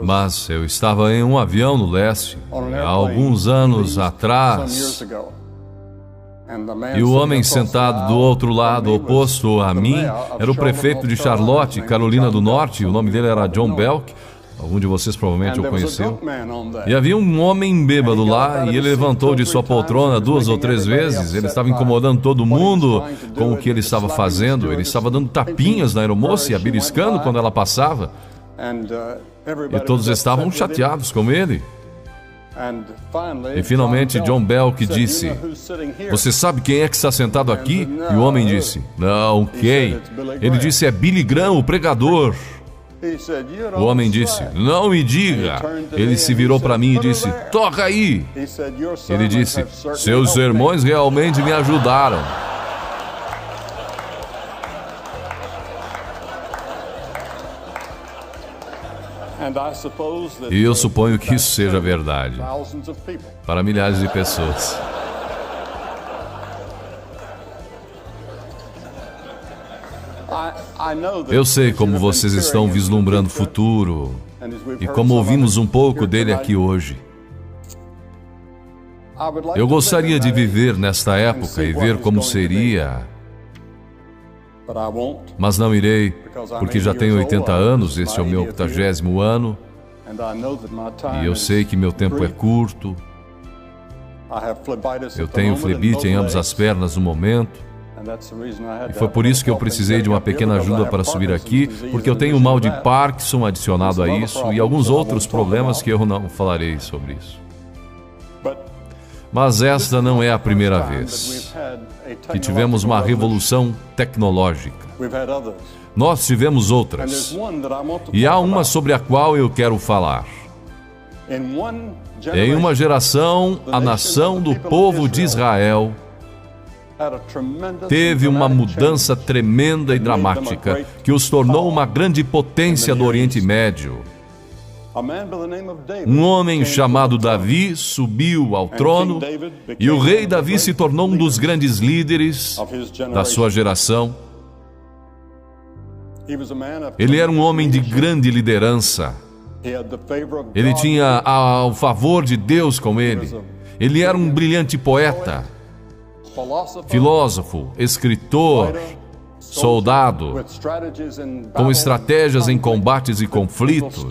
Mas eu estava em um avião no leste, há alguns anos atrás, e o homem sentado do outro lado, oposto a mim, era o prefeito de Charlotte, Carolina do Norte. O nome dele era John Belk. Algum de vocês provavelmente o conheceu. E havia um homem bêbado lá, e ele levantou de sua poltrona 2 ou 3 vezes. Ele estava incomodando todo mundo com o que ele estava fazendo. Ele estava dando tapinhas na aeromoça e a beliscando quando ela passava. E todos estavam chateados com ele. E finalmente John Belk disse: "Você sabe quem é que está sentado aqui?" E o homem disse: "Não, quem?" Ele disse: "É Billy Graham, o pregador." O homem disse: "Não me diga." Ele se virou para mim e disse: "Toca aí." Ele disse: "Seus sermões realmente me ajudaram." E eu suponho que isso seja verdade para milhares de pessoas. Eu sei como vocês estão vislumbrando o futuro e como ouvimos um pouco dele aqui hoje. Eu gostaria de viver nesta época e ver como seria, mas não irei, porque já tenho 80 anos, este é o meu 80º ano, e eu sei que meu tempo é curto. Eu tenho flebite em ambas as pernas no momento, e foi por isso que eu precisei de uma pequena ajuda para subir aqui, porque eu tenho o mal de Parkinson adicionado a isso, e alguns outros problemas que eu não falarei sobre isso. Mas esta não é a primeira vez que tivemos uma revolução tecnológica. Nós tivemos outras, e há uma sobre a qual eu quero falar. Em uma geração, a nação do povo de Israel teve uma mudança tremenda e dramática que os tornou uma grande potência do Oriente Médio. Um homem chamado Davi subiu ao trono, e o rei Davi se tornou um dos grandes líderes da sua geração. Ele era um homem de grande liderança. Ele tinha o favor de Deus com ele. Ele era um brilhante poeta, filósofo, escritor, soldado, com estratégias em combates e conflitos,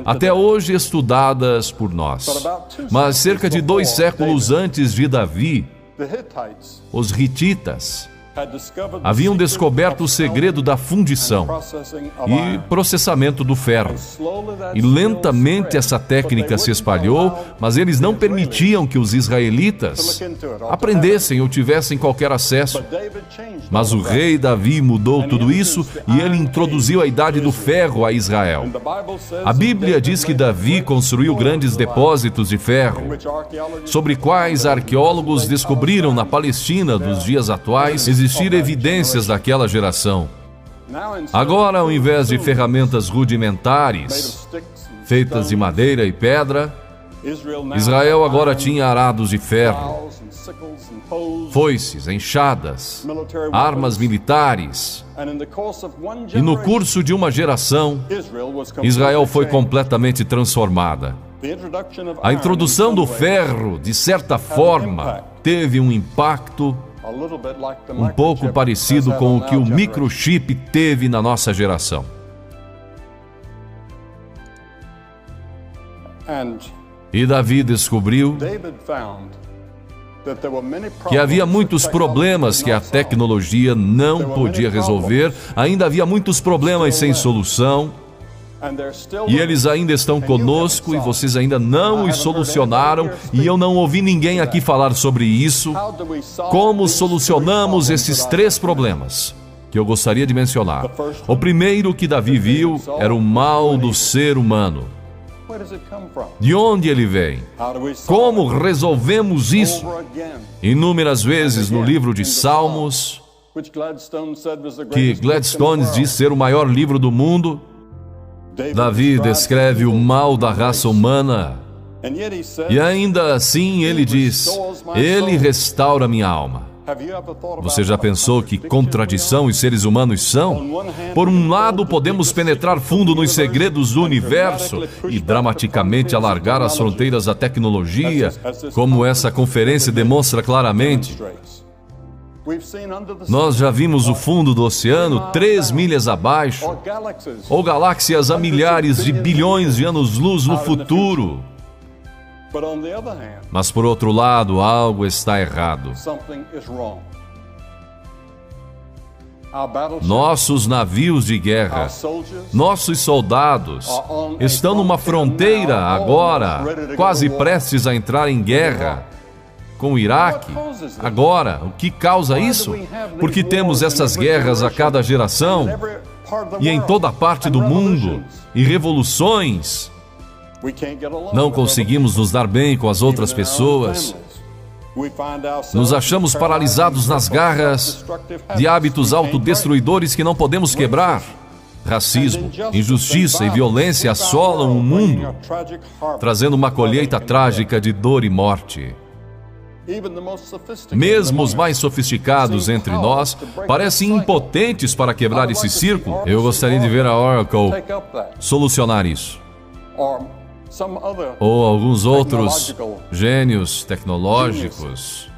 até hoje estudadas por nós. Mas cerca de 2 séculos antes de Davi, os hititas haviam descoberto o segredo da fundição e processamento do ferro. E lentamente essa técnica se espalhou, mas eles não permitiam que os israelitas aprendessem ou tivessem qualquer acesso. Mas o rei Davi mudou tudo isso e ele introduziu a idade do ferro a Israel. A Bíblia diz que Davi construiu grandes depósitos de ferro, sobre quais arqueólogos descobriram na Palestina dos dias atuais existir evidências daquela geração. Agora, ao invés de ferramentas rudimentares, feitas de madeira e pedra, Israel agora tinha arados de ferro, foices, enxadas, armas militares. E no curso de uma geração, Israel foi completamente transformada. A introdução do ferro, de certa forma, teve um impacto um pouco parecido com o que o microchip teve na nossa geração. E Davi descobriu que havia muitos problemas que a tecnologia não podia resolver, ainda havia muitos problemas sem solução, e eles ainda estão conosco e vocês ainda não os solucionaram, e eu não ouvi ninguém aqui falar sobre isso. Como solucionamos esses 3 problemas que eu gostaria de mencionar? O primeiro que Davi viu era o mal do ser humano. De onde ele vem? Como resolvemos isso? Inúmeras vezes no livro de Salmos, que Gladstone diz ser o maior livro do mundo, Davi descreve o mal da raça humana, e ainda assim ele diz: Ele restaura minha alma. Você já pensou que contradição os seres humanos são? Por um lado, podemos penetrar fundo nos segredos do universo e dramaticamente alargar as fronteiras da tecnologia, como essa conferência demonstra claramente. Nós já vimos o fundo do oceano 3 milhas abaixo, ou galáxias a milhares de bilhões de anos-luz no futuro. Mas, por outro lado, algo está errado. Nossos navios de guerra, nossos soldados, estão numa fronteira agora, quase prestes a entrar em guerra com o Iraque. Agora, o que causa isso? Porque temos essas guerras a cada geração e em toda parte do mundo, e revoluções. Não conseguimos nos dar bem com as outras pessoas. Nos achamos paralisados nas garras de hábitos autodestruidores que não podemos quebrar. Racismo, injustiça e violência assolam o mundo, trazendo uma colheita trágica de dor e morte. Mesmo os mais sofisticados entre nós parecem impotentes para quebrar esse círculo. Eu gostaria de ver a Oracle solucionar isso. Ou alguns outros gênios tecnológicos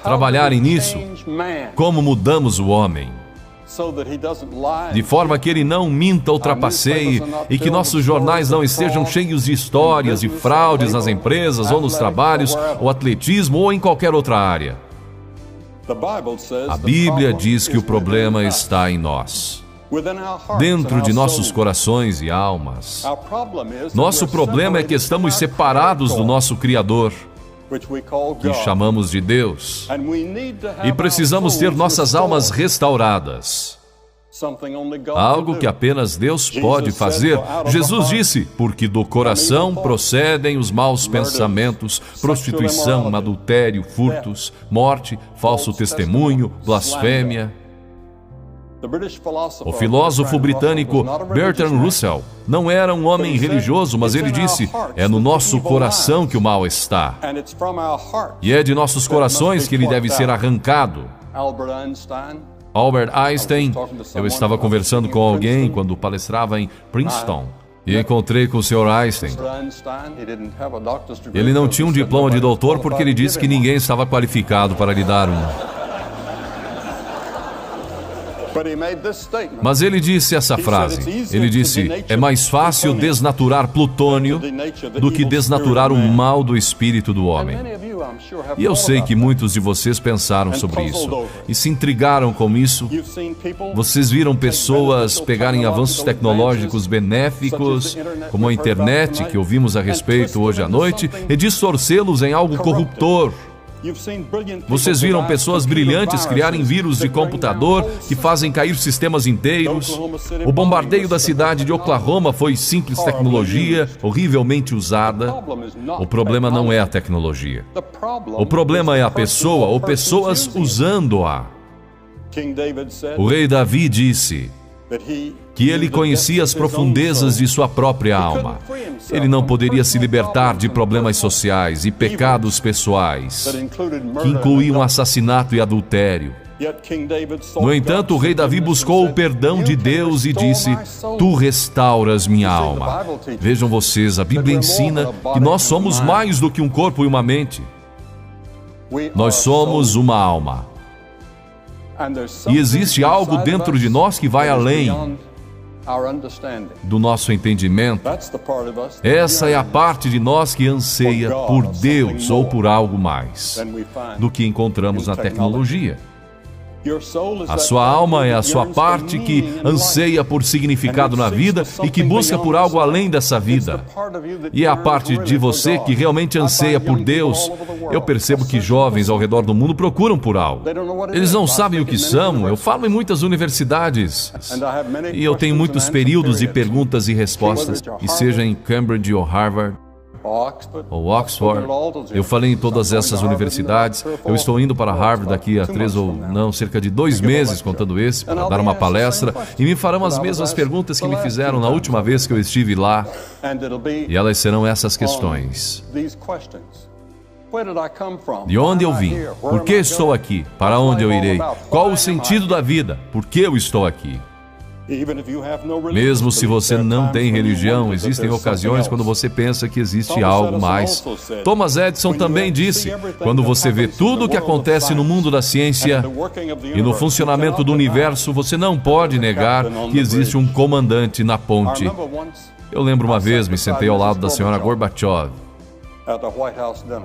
trabalharem nisso. Como mudamos o homem, de forma que ele não minta ou trapaceie e que nossos jornais não estejam cheios de histórias de fraudes nas empresas ou nos trabalhos, ou atletismo ou em qualquer outra área. A Bíblia diz que o problema está em nós, dentro de nossos corações e almas. Nosso problema é que estamos separados do nosso Criador, que chamamos de Deus, e precisamos ter nossas almas restauradas. Algo que apenas Deus pode fazer. Jesus disse: porque do coração procedem os maus pensamentos, prostituição, adultério, furtos, morte, falso testemunho, blasfêmia. O filósofo britânico Bertrand Russell não era um homem religioso, mas ele disse: é no nosso coração que o mal está, e é de nossos corações que ele deve ser arrancado. Albert Einstein, eu estava conversando com alguém quando palestrava em Princeton, e encontrei com o Sr. Einstein. Ele não tinha um diploma de doutor porque ele disse que ninguém estava qualificado para lhe dar um. Mas ele disse essa frase. Ele disse: é mais fácil desnaturar plutônio do que desnaturar o mal do espírito do homem. E eu sei que muitos de vocês pensaram sobre isso e se intrigaram com isso. Vocês viram pessoas pegarem avanços tecnológicos benéficos, como a internet, que ouvimos a respeito hoje à noite, e distorcê-los em algo corruptor. Vocês viram pessoas brilhantes criarem vírus de computador que fazem cair sistemas inteiros. O bombardeio da cidade de Oklahoma foi simples tecnologia, horrivelmente usada. O problema não é a tecnologia. O problema é a pessoa ou pessoas usando-a. O rei Davi disse que ele conhecia as profundezas de sua própria alma. Ele não poderia se libertar de problemas sociais e pecados pessoais, que incluíam assassinato e adultério. No entanto, o rei Davi buscou o perdão de Deus e disse: tu restauras minha alma. Vejam vocês, a Bíblia ensina que nós somos mais do que um corpo e uma mente. Nós somos uma alma. E existe algo dentro de nós que vai além do nosso entendimento. Essa é a parte de nós que anseia por Deus ou por algo mais do que encontramos na tecnologia. A sua alma é a sua parte que anseia por significado na vida e que busca por algo além dessa vida. E é a parte de você que realmente anseia por Deus. Eu percebo que jovens ao redor do mundo procuram por algo. Eles não sabem o que são. Eu falo em muitas universidades. E eu tenho muitos períodos de perguntas e respostas. E seja em Cambridge ou Harvard, ou Oxford. Eu falei em todas essas universidades. Eu estou indo para Harvard daqui a cerca de 2 meses, contando esse, para dar uma palestra, e me farão as mesmas perguntas que me fizeram na última vez que eu estive lá. E elas serão essas questões. De onde eu vim? Por que estou aqui? Para onde eu irei? Qual o sentido da vida? Por que eu estou aqui? Mesmo se você não tem religião, existem ocasiões quando você pensa que existe algo mais. Thomas Edison também disse: quando você vê tudo o que acontece no mundo da ciência e no funcionamento do universo, você não pode negar que existe um comandante na ponte. Eu lembro uma vez, me sentei ao lado da senhora Gorbachev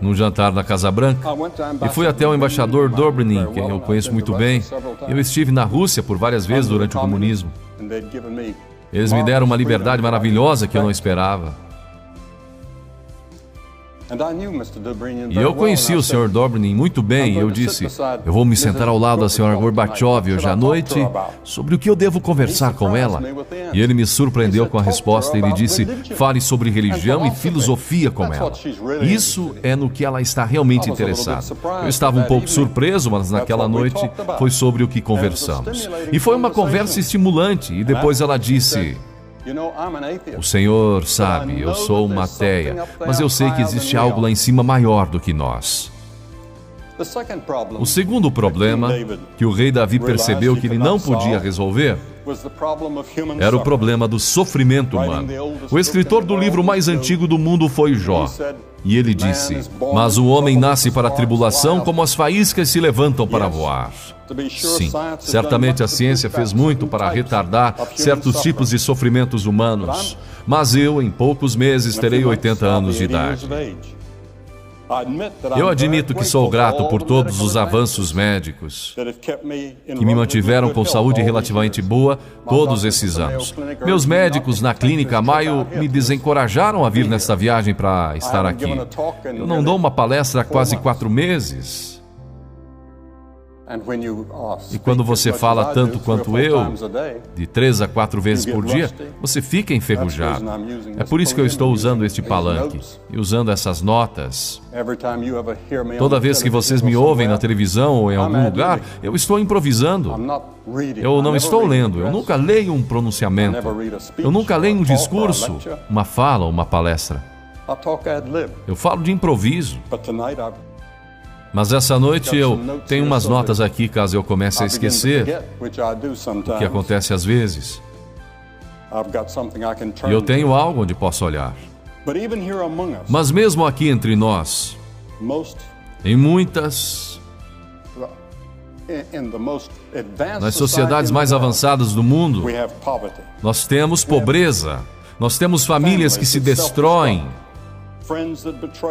num jantar na Casa Branca e fui até o embaixador Dobrynin, quem eu conheço muito bem. Eu estive na Rússia por várias vezes durante o comunismo. Eles me deram uma liberdade maravilhosa que eu não esperava. E eu conheci o Sr. Dobrynin muito bem e eu disse: eu vou me sentar ao lado da Sra. Gorbachev hoje à noite sobre o que eu devo conversar com ela. E ele me surpreendeu com a resposta. Ele disse: fale sobre religião e filosofia com ela. Isso é no que ela está realmente interessada. Eu estava um pouco surpreso, mas naquela noite foi sobre o que conversamos. E foi uma conversa estimulante. E depois ela disse: o Senhor sabe, eu sou uma ateia, mas eu sei que existe algo lá em cima maior do que nós. O segundo problema que o rei Davi percebeu que ele não podia resolver era o problema do sofrimento humano. O escritor do livro mais antigo do mundo foi Jó. E ele disse: mas o homem nasce para a tribulação como as faíscas se levantam para voar. Sim, certamente a ciência fez muito para retardar certos tipos de sofrimentos humanos, mas eu, em poucos meses, terei 80 anos de idade. Eu admito que sou grato por todos os avanços médicos que me mantiveram com saúde relativamente boa todos esses anos. Meus médicos na clínica Mayo me desencorajaram a vir nesta viagem para estar aqui. Eu não dou uma palestra há quase 4 meses. E quando você fala tanto quanto eu, de 3 a 4 vezes por dia, você fica enferrujado. É por isso que eu estou usando este palanque e usando essas notas. Toda vez que vocês me ouvem na televisão ou em algum lugar, eu estou improvisando. Eu não estou lendo, eu nunca leio um pronunciamento. Eu nunca leio um discurso, uma fala ou uma palestra. Eu falo de improviso. Mas essa noite eu tenho umas notas aqui, caso eu comece a esquecer, o que acontece às vezes. E eu tenho algo onde posso olhar. Mas mesmo aqui entre nós, em muitas, nas sociedades mais avançadas do mundo, nós temos pobreza, nós temos famílias que se destroem,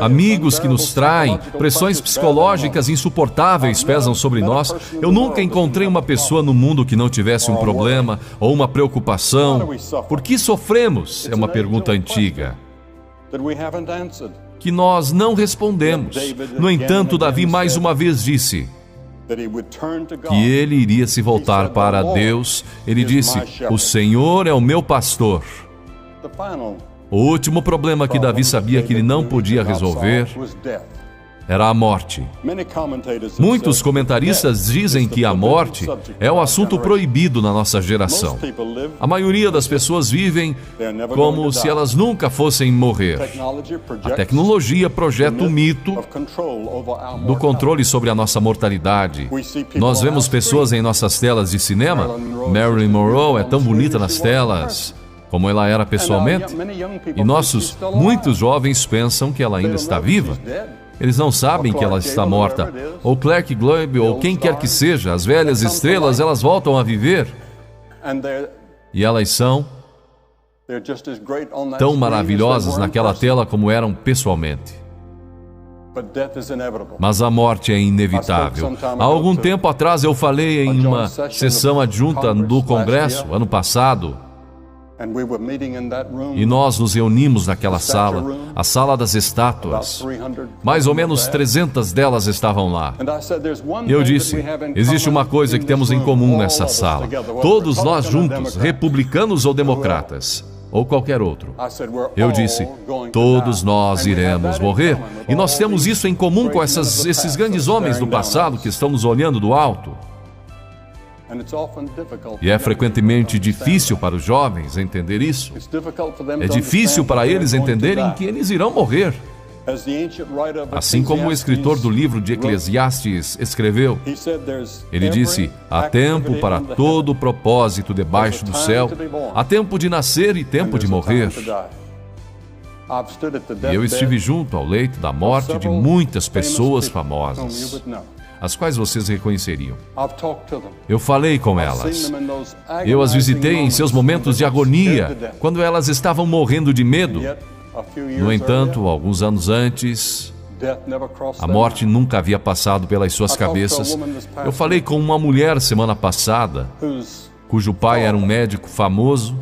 amigos que nos traem, pressões psicológicas insuportáveis pesam sobre nós. Eu nunca encontrei uma pessoa no mundo que não tivesse um problema ou uma preocupação. Por que sofremos? É uma pergunta antiga que nós não respondemos. No entanto, Davi mais uma vez disse que ele iria se voltar para Deus. Ele disse: o Senhor é o meu pastor. O último problema que Davi sabia que ele não podia resolver era a morte. Muitos comentaristas dizem que a morte é um assunto proibido na nossa geração. A maioria das pessoas vivem como se elas nunca fossem morrer. A tecnologia projeta o mito do controle sobre a nossa mortalidade. Nós vemos pessoas em nossas telas de cinema. Marilyn Monroe é tão bonita nas telas como ela era pessoalmente, e muitos jovens pensam que ela ainda está viva. Eles não sabem que ela está morta. Ou Clark Gable, ou quem quer que seja, as velhas estrelas, elas voltam a viver. E elas são tão maravilhosas naquela tela como eram pessoalmente. Mas a morte é inevitável. Há algum tempo atrás eu falei em uma sessão adjunta do Congresso, ano passado, e nós nos reunimos naquela sala, a sala das estátuas. Mais ou menos 300 delas estavam lá. E eu disse: existe uma coisa que temos em comum nessa sala. Todos nós juntos, republicanos ou democratas, ou qualquer outro. Eu disse: todos nós iremos morrer. E nós temos isso em comum com esses grandes homens do passado que estão nos olhando do alto. E é frequentemente difícil para os jovens entender isso. É difícil para eles entenderem que eles irão morrer. Assim como o escritor do livro de Eclesiastes escreveu, ele disse: há tempo para todo propósito debaixo do céu, há tempo de nascer e tempo de morrer. E eu estive junto ao leito da morte de muitas pessoas famosas, as quais vocês reconheceriam. Eu falei com elas. Eu as visitei em seus momentos de agonia, quando elas estavam morrendo de medo. No entanto, alguns anos antes, a morte nunca havia passado pelas suas cabeças. Eu falei com uma mulher semana passada, cujo pai era um médico famoso.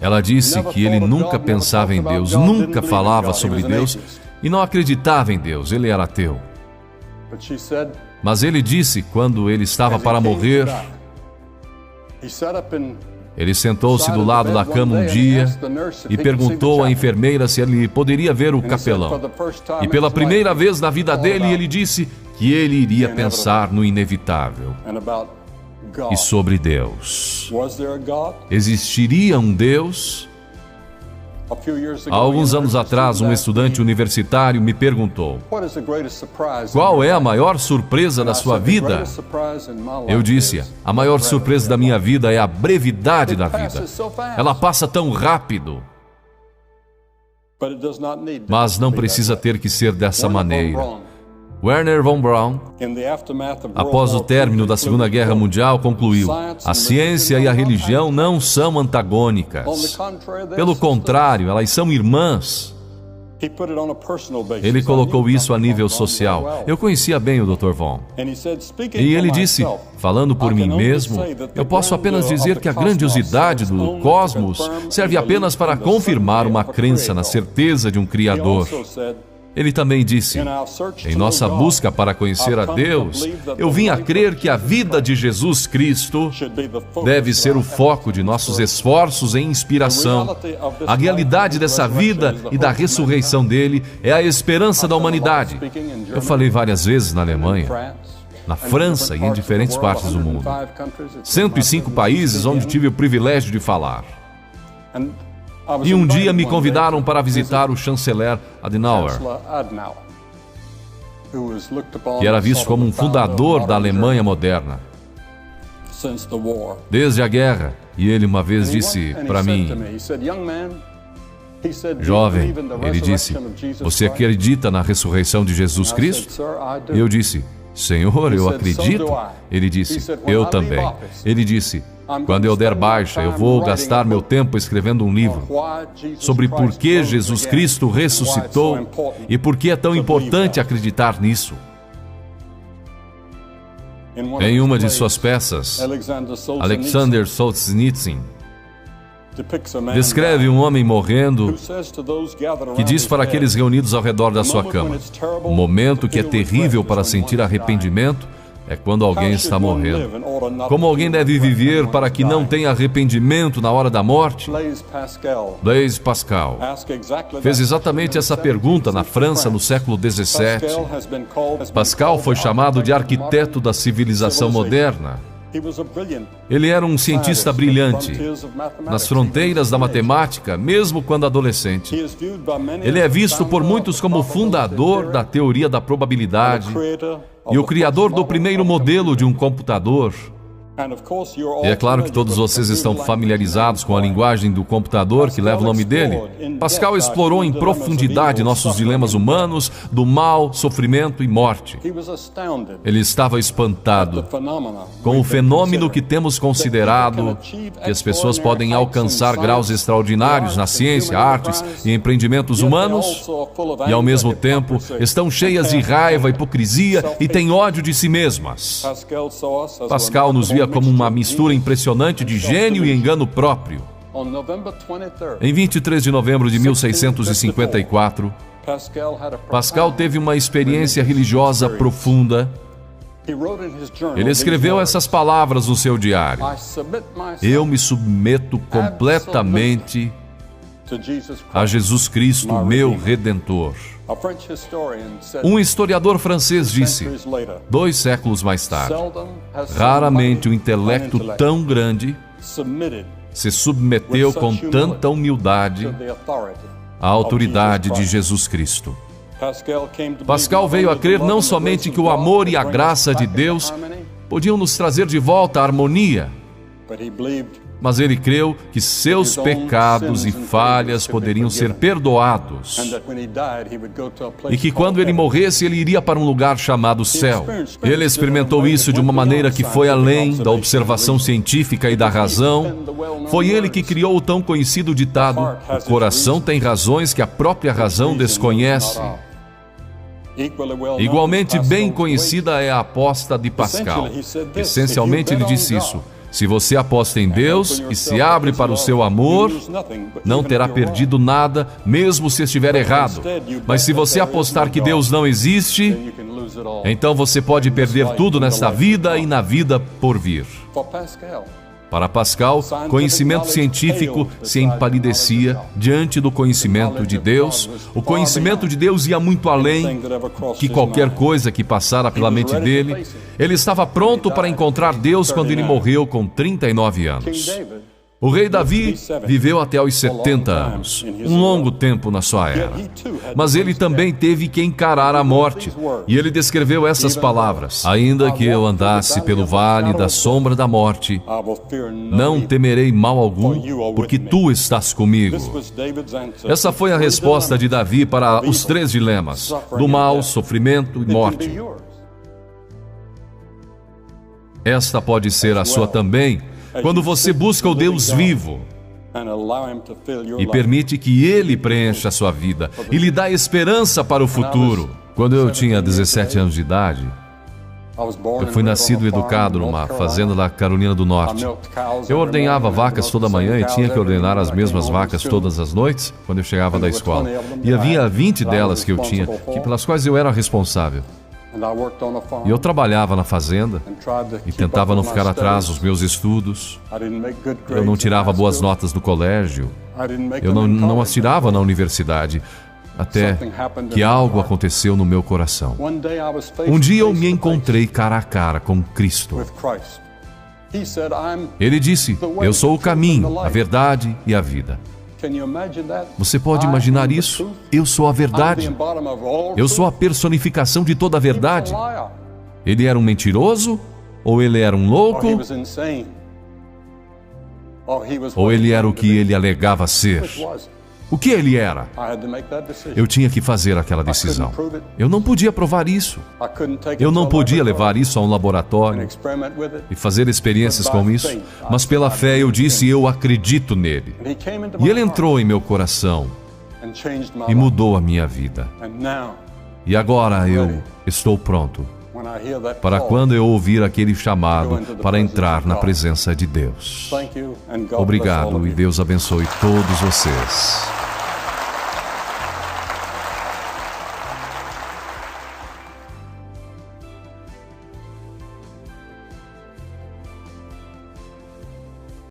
Ela disse que ele nunca pensava em Deus, nunca falava sobre Deus e não acreditava em Deus. Ele era ateu. Mas ele disse, quando ele estava para morrer, ele sentou-se do lado da cama um dia e perguntou à enfermeira se ele poderia ver o capelão. E pela primeira vez na vida dele, ele disse que ele iria pensar no inevitável e sobre Deus. Existiria um Deus? Há alguns anos atrás, um estudante universitário me perguntou: qual é a maior surpresa da sua vida? Eu disse: a maior surpresa da minha vida é a brevidade da vida. Ela passa tão rápido. Mas não precisa ter que ser dessa maneira. Wernher von Braun, após o término da Segunda Guerra Mundial, concluiu: a ciência e a religião não são antagônicas. Pelo contrário, elas são irmãs. Ele colocou isso a nível social. Eu conhecia bem o Dr. Von. E ele disse: falando por mim mesmo, eu posso apenas dizer que a grandiosidade do cosmos serve apenas para confirmar uma crença na certeza de um Criador. Ele também disse: em nossa busca para conhecer a Deus, eu vim a crer que a vida de Jesus Cristo deve ser o foco de nossos esforços e inspiração. A realidade dessa vida e da ressurreição dele é a esperança da humanidade. Eu falei várias vezes na Alemanha, na França e em diferentes partes do mundo. 105 países onde tive o privilégio de falar. E um dia me convidaram para visitar o chanceler Adenauer, que era visto como um fundador da Alemanha moderna desde a guerra. E ele uma vez disse para mim: jovem, ele disse, você acredita na ressurreição de Jesus Cristo? Eu disse: Senhor, eu acredito. Ele disse: eu também. Ele disse: quando eu der baixa, eu vou gastar meu tempo escrevendo um livro sobre por que Jesus Cristo ressuscitou e por que é tão importante acreditar nisso. Em uma de suas peças, Alexander Solzhenitsyn descreve um homem morrendo que diz para aqueles reunidos ao redor da sua cama: o momento que é terrível para sentir arrependimento é quando alguém está morrendo. Como alguém deve viver para que não tenha arrependimento na hora da morte? Blaise Pascal fez exatamente essa pergunta na França no século XVII. Pascal foi chamado de arquiteto da civilização moderna. Ele era um cientista brilhante, nas fronteiras da matemática, mesmo quando adolescente. Ele é visto por muitos como o fundador da teoria da probabilidade e o criador do primeiro modelo de um computador. E é claro que todos vocês estão familiarizados com a linguagem do computador que leva o nome dele. Pascal explorou em profundidade nossos dilemas humanos, do mal, sofrimento e morte. Ele estava espantado com o fenômeno que temos considerado, que as pessoas podem alcançar graus extraordinários na ciência, artes e empreendimentos humanos, e ao mesmo tempo estão cheias de raiva, hipocrisia e têm ódio de si mesmas. Pascal nos via como uma mistura impressionante de gênio e engano próprio. Em 23 de novembro de 1654, Pascal teve uma experiência religiosa profunda. Ele escreveu essas palavras no seu diário: eu me submeto completamente a Jesus Cristo, meu Redentor. Um historiador francês disse, 2 séculos mais tarde: raramente um intelecto tão grande se submeteu com tanta humildade à autoridade de Jesus Cristo. Pascal veio a crer não somente que o amor e a graça de Deus podiam nos trazer de volta à harmonia, mas ele creu que seus pecados e falhas poderiam ser perdoados e que quando ele morresse, ele iria para um lugar chamado céu. Ele experimentou isso de uma maneira que foi além da observação científica e da razão. Foi ele que criou o tão conhecido ditado: o coração tem razões que a própria razão desconhece. Igualmente bem conhecida é a aposta de Pascal. Essencialmente ele disse isso: se você aposta em Deus e se abre para o seu amor, não terá perdido nada, mesmo se estiver errado. Mas se você apostar que Deus não existe, então você pode perder tudo nesta vida e na vida por vir. Para Pascal, conhecimento científico se empalidecia diante do conhecimento de Deus. O conhecimento de Deus ia muito além que qualquer coisa que passara pela mente dele. Ele estava pronto para encontrar Deus quando ele morreu com 39 anos. O rei Davi viveu até os 70 anos, um longo tempo na sua era. Mas ele também teve que encarar a morte. E ele descreveu essas palavras: ainda que eu andasse pelo vale da sombra da morte, não temerei mal algum, porque tu estás comigo. Essa foi a resposta de Davi para os 3 dilemas: do mal, sofrimento e morte. Esta pode ser a sua também, quando você busca o Deus vivo e permite que Ele preencha a sua vida e lhe dá esperança para o futuro. Quando eu tinha 17 anos de idade, eu fui nascido e educado numa fazenda da Carolina do Norte. Eu ordenhava vacas toda manhã e tinha que ordenar as mesmas vacas todas as noites quando eu chegava da escola. E havia 20 delas que eu tinha, pelas quais eu era responsável. E eu trabalhava na fazenda e tentava não ficar atrás dos meus estudos. Eu não tirava boas notas do colégio. Eu não as tirava na universidade. Até que algo aconteceu no meu coração. Um dia eu me encontrei cara a cara com Cristo. Ele disse: eu sou o caminho, a verdade e a vida. Você pode imaginar isso? Eu sou a verdade. Eu sou a personificação de toda a verdade. Ele era um mentiroso? Ou ele era um louco? Ou ele era o que ele alegava ser? O que ele era? Eu tinha que fazer aquela decisão. Eu não podia provar isso. Eu não podia levar isso a um laboratório e fazer experiências com isso. Mas pela fé eu disse: eu acredito nele. E ele entrou em meu coração e mudou a minha vida. E agora eu estou pronto para quando eu ouvir aquele chamado para entrar na presença de Deus. Obrigado e Deus abençoe todos vocês.